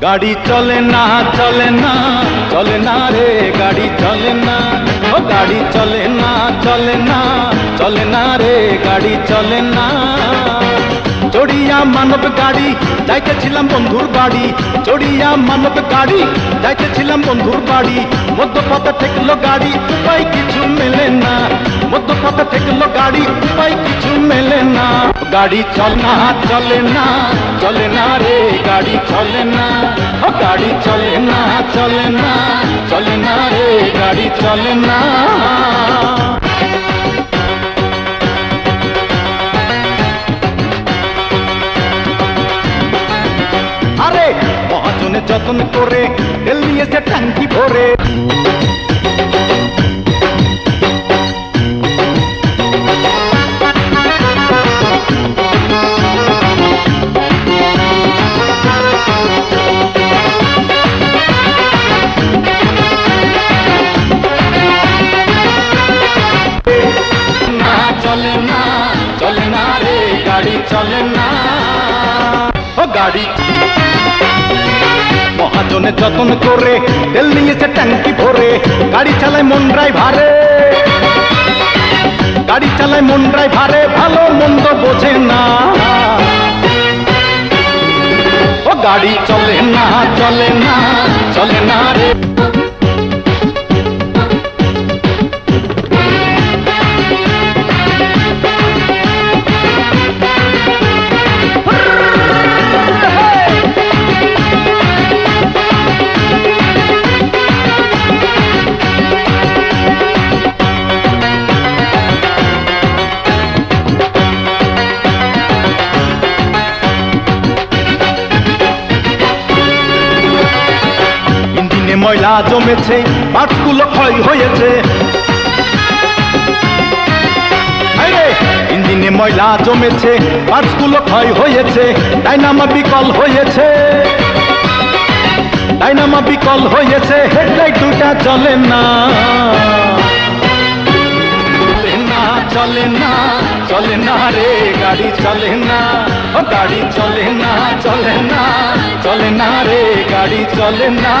गाड़ी चले ना रे गाड़ी चले ना, ओ गाड़ी चले ना रे गाड़ी चले ना। चढ़िया मानव गाड़ी যাইতেছিলাম বন্ধুর বাড়ি, চড়িয়া মানব গাড়ি যাইতেছিলাম বন্ধুর বাড়ি। মধ্যপথে ঠেকলো গাড়ি, উপায় কিছু মেলে না, মধ্যপথে ঠেকলো গাড়ি, উপায় কিছু মেলে না। গাড়ি চলে না রে গাড়ি চলে না, ও গাড়ি চলে না রে গাড়ি চলে না। আরে মহাজনে যতন করে তেল নিয়েছে ট্যাঙ্কি ভরে, চলে না রে গাড়ি চলে না, ও গাড়ি মহাজনে যতন করে তেল নিয়েছে ট্যাঙ্কি ভরে। গাড়ি চালায় মন ড্রাইভারে, গাড়ি চালায় মন ড্রাইভারে, ভালো মন্দ বোঝে না। ও গাড়ি চলে না রে। ময়লা জমেছে, পার্টসগুলো ক্ষয় হয়েছে, ইঞ্জিনে ময়লা জমেছে, পার্টসগুলো ক্ষয় হয়েছে, ডাইনামা বিকল হয়েছে, ডাইনামা বিকল হয়েছে, হেডলাইট দুটা চলে না। চলে না রে গাড়ি চলে না, ও গাড়ি চলে না রে গাড়ি চলে না।